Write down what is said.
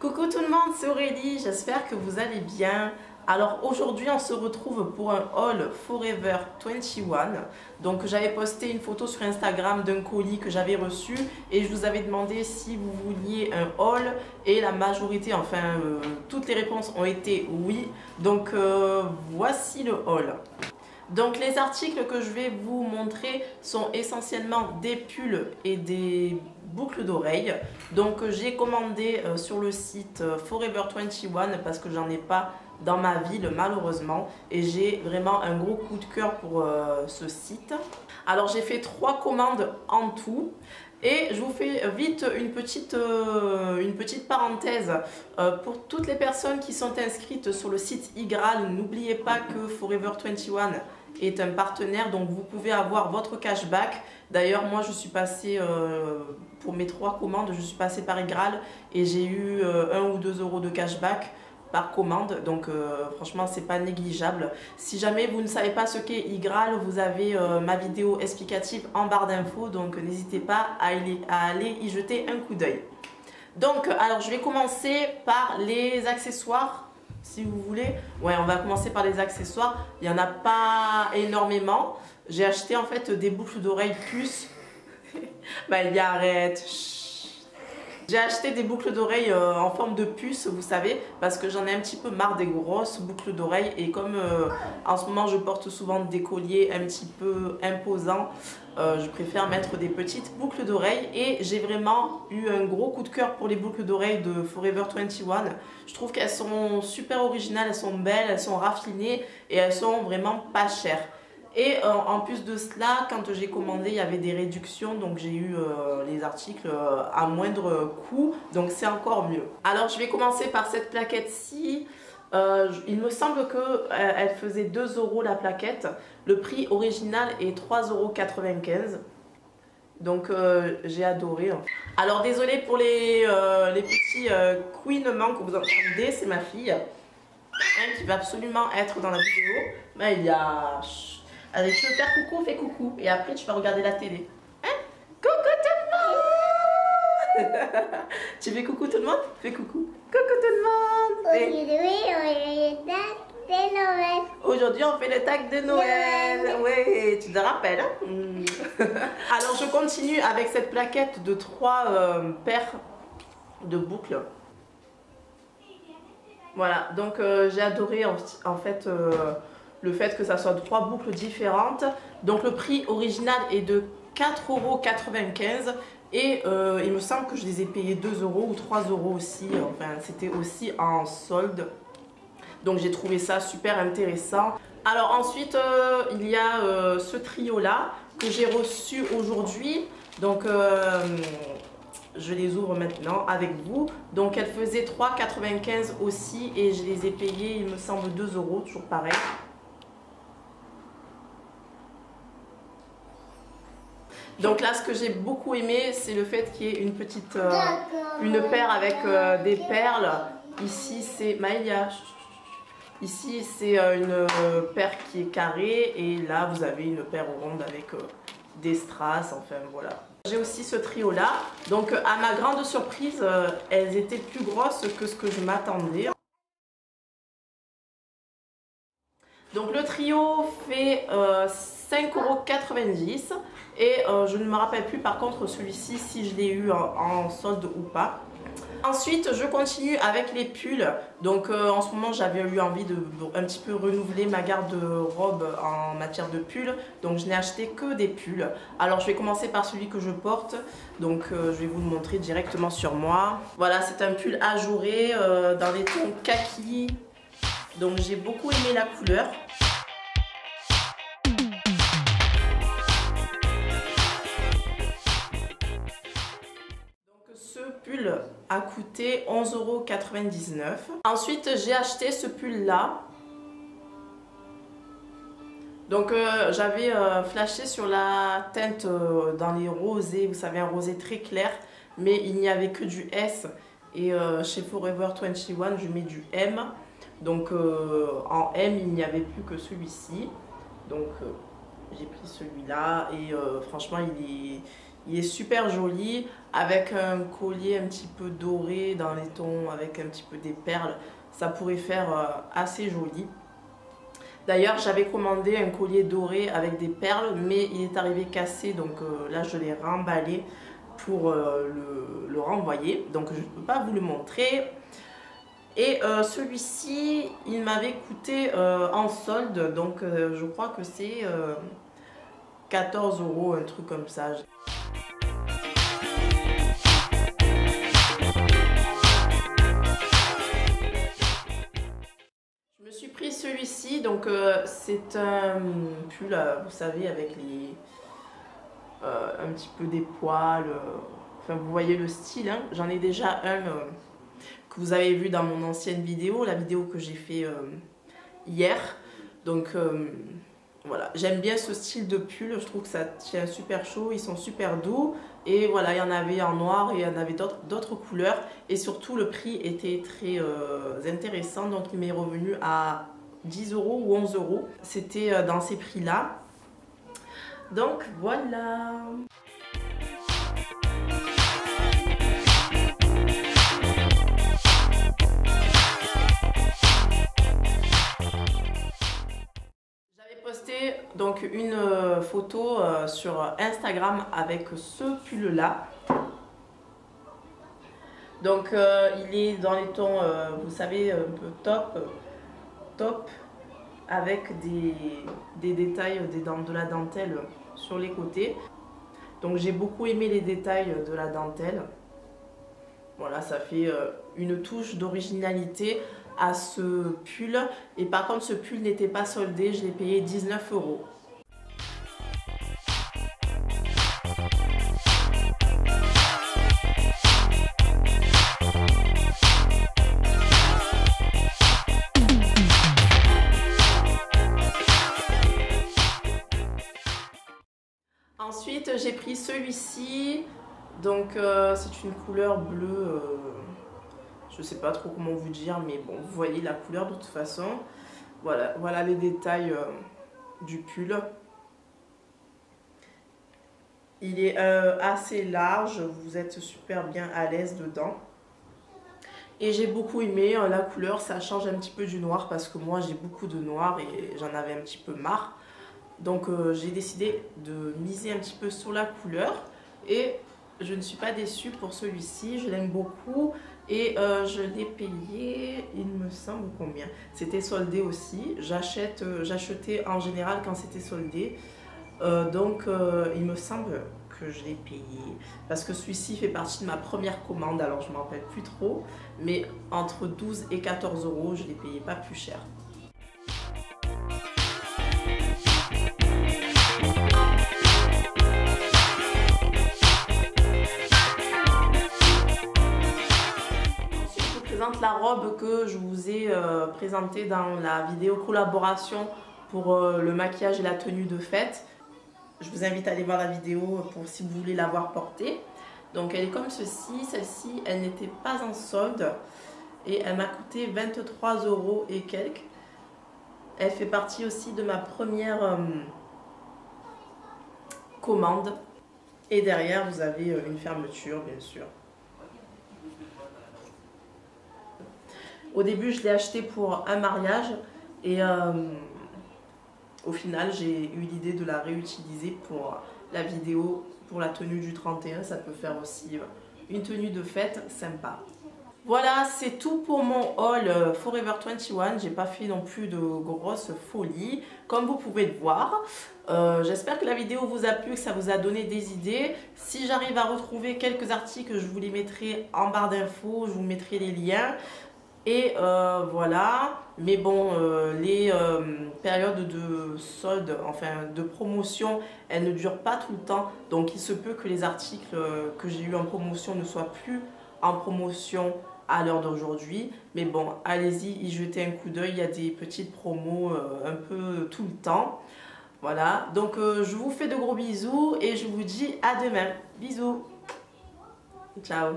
Coucou tout le monde, c'est Aurélie, j'espère que vous allez bien. Alors aujourd'hui on se retrouve pour un haul Forever 21. Donc j'avais posté une photo sur Instagram d'un colis que j'avais reçu et je vous avais demandé si vous vouliez un haul et la majorité, toutes les réponses ont été oui. Donc voici le haul. Donc les articles que je vais vous montrer sont essentiellement des pulls et des boucles d'oreilles. Donc j'ai commandé sur le site Forever 21 parce que j'en ai pas dans ma ville malheureusement et j'ai vraiment un gros coup de cœur pour ce site. Alors j'ai fait 3 commandes en tout. Et je vous fais vite une petite parenthèse pour toutes les personnes qui sont inscrites sur le site iGraal. N'oubliez pas que Forever 21 est un partenaire, donc vous pouvez avoir votre cashback. D'ailleurs, moi je suis passée, pour mes 3 commandes, je suis passée par iGraal et j'ai eu 1 ou 2 euros de cashback par commande, donc franchement c'est pas négligeable. Si jamais vous ne savez pas ce qu'est iGraal, vous avez ma vidéo explicative en barre d'infos, donc n'hésitez pas à aller y jeter un coup d'œil. Donc alors je vais commencer par les accessoires si vous voulez. Ouais, on va commencer par les accessoires, il n'y en a pas énormément. J'ai acheté en fait des boucles d'oreilles plus bah il y a arrête. J'ai acheté des boucles d'oreilles en forme de puce, vous savez, parce que j'en ai un petit peu marre des grosses boucles d'oreilles. Et comme en ce moment je porte souvent des colliers un petit peu imposants, je préfère mettre des petites boucles d'oreilles. Et j'ai vraiment eu un gros coup de cœur pour les boucles d'oreilles de Forever 21. Je trouve qu'elles sont super originales, elles sont belles, elles sont raffinées et elles sont vraiment pas chères. Et en plus de cela, quand j'ai commandé, il y avait des réductions, donc j'ai eu les articles à moindre coût, donc c'est encore mieux. Alors je vais commencer par cette plaquette-ci. Il me semble qu'elle faisait 2 euros la plaquette. Le prix original est 3,95 €. Donc j'ai adoré. Alors désolé pour les petits couinements que vous entendez, c'est ma fille. Elle qui va absolument être dans la vidéo. Mais il y a... Allez, tu veux faire coucou, fais coucou. Et après, tu vas regarder la télé. Hein? Coucou tout le monde. Tu fais coucou tout le monde? Fais coucou. Coucou tout le monde. Aujourd'hui, on fait le tag de Noël. Oui, tu te rappelles. Hein? Alors, je continue avec cette plaquette de 3 paires de boucles. Voilà, donc j'ai adoré en fait... le fait que ça soit 3 boucles différentes. Donc le prix original est de 4,95 € et il me semble que je les ai payés 2 euros ou 3 euros aussi. Enfin c'était aussi en solde. Donc j'ai trouvé ça super intéressant. Alors ensuite il y a ce trio là que j'ai reçu aujourd'hui. Donc je les ouvre maintenant avec vous. Donc elles faisaient 3,95 € aussi et je les ai payés il me semble 2 euros, toujours pareil. Donc là, ce que j'ai beaucoup aimé, c'est le fait qu'il y ait une petite, une paire avec des perles. Ici, c'est Maïlia. Ici, c'est une paire qui est carrée et là, vous avez une paire ronde avec des strass. Enfin, voilà. J'ai aussi ce trio-là. Donc, à ma grande surprise, elles étaient plus grosses que ce que je m'attendais. Donc le trio fait 5,90 € et je ne me rappelle plus par contre celui-ci si je l'ai eu en solde ou pas. Ensuite je continue avec les pulls. Donc en ce moment j'avais eu envie de un petit peu renouveler ma garde-robe en matière de pulls. Donc je n'ai acheté que des pulls. Alors je vais commencer par celui que je porte. Donc je vais vous le montrer directement sur moi. Voilà, c'est un pull ajouré dans les tons kaki. Donc j'ai beaucoup aimé la couleur. Donc ce pull a coûté 11,99 €. Ensuite j'ai acheté ce pull là. Donc j'avais flashé sur la teinte dans les rosés, vous savez un rosé très clair. Mais il n'y avait que du S. Et chez Forever 21 je mets du M. Donc en M il n'y avait plus que celui-ci. Donc j'ai pris celui-là et franchement Il est super joli avec un collier un petit peu doré dans les tons, avec un petit peu des perles. Ça pourrait faire assez joli. D'ailleurs, j'avais commandé un collier doré avec des perles, mais il est arrivé cassé, donc là je l'ai remballé pour le renvoyer. Donc je ne peux pas vous le montrer. Et celui-ci, il m'avait coûté en solde, donc je crois que c'est 14 €, un truc comme ça. Je me suis pris celui-ci, donc c'est un pull, vous savez, avec les un petit peu des poils. Enfin, vous voyez le style, hein. J'en ai déjà un que vous avez vu dans mon ancienne vidéo, la vidéo que j'ai fait hier. Donc voilà, j'aime bien ce style de pull, je trouve que ça tient super chaud, ils sont super doux. Et voilà, il y en avait en noir et il y en avait d'autres couleurs. Et surtout, le prix était très intéressant, donc il m'est revenu à 10 € ou 11 €. C'était dans ces prix-là. Donc voilà. Donc une photo sur Instagram avec ce pull là. Donc il est dans les tons, vous savez, un peu top avec des détails, de la dentelle sur les côtés. Donc j'ai beaucoup aimé les détails de la dentelle. Voilà, ça fait une touche d'originalité à ce pull. Et par contre, ce pull n'était pas soldé, je l'ai payé 19 €. Ensuite, j'ai pris celui-ci. Donc, c'est une couleur bleue. Je sais pas trop comment vous dire, mais bon, vous voyez la couleur de toute façon. Voilà les détails du pull. Il est assez large, vous êtes super bien à l'aise dedans. Et j'ai beaucoup aimé la couleur, ça change un petit peu du noir parce que moi j'ai beaucoup de noir et j'en avais un petit peu marre. Donc j'ai décidé de miser un petit peu sur la couleur et je ne suis pas déçue pour celui-ci, je l'aime beaucoup. Et je l'ai payé, il me semble combien? C'était soldé aussi. J'achetais en général quand c'était soldé. Donc il me semble que je l'ai payé. Parce que celui-ci fait partie de ma première commande. Alors je ne m'en rappelle plus trop. Mais entre 12 et 14 €, je l'ai payé pas plus cher. La robe que je vous ai présentée dans la vidéo collaboration pour le maquillage et la tenue de fête. Je vous invite à aller voir la vidéo pour si vous voulez l'avoir portée. Donc elle est comme ceci. Celle-ci, elle n'était pas en solde et elle m'a coûté 23 € et quelques. Elle fait partie aussi de ma première commande. Et derrière, vous avez une fermeture, bien sûr. Au début, je l'ai acheté pour un mariage et au final, j'ai eu l'idée de la réutiliser pour la vidéo, pour la tenue du 31. Ça peut faire aussi une tenue de fête sympa. Voilà, c'est tout pour mon haul Forever 21. J'ai pas fait non plus de grosses folies, comme vous pouvez le voir. J'espère que la vidéo vous a plu, que ça vous a donné des idées. Si j'arrive à retrouver quelques articles, je vous les mettrai en barre d'infos, je vous mettrai les liens. Et voilà, mais bon, les périodes de solde, enfin de promotion, elles ne durent pas tout le temps. Donc il se peut que les articles que j'ai eu en promotion ne soient plus en promotion à l'heure d'aujourd'hui. Mais bon, allez-y, y jetez un coup d'œil, il y a des petites promos un peu tout le temps. Voilà, donc je vous fais de gros bisous et je vous dis à demain. Bisous, ciao.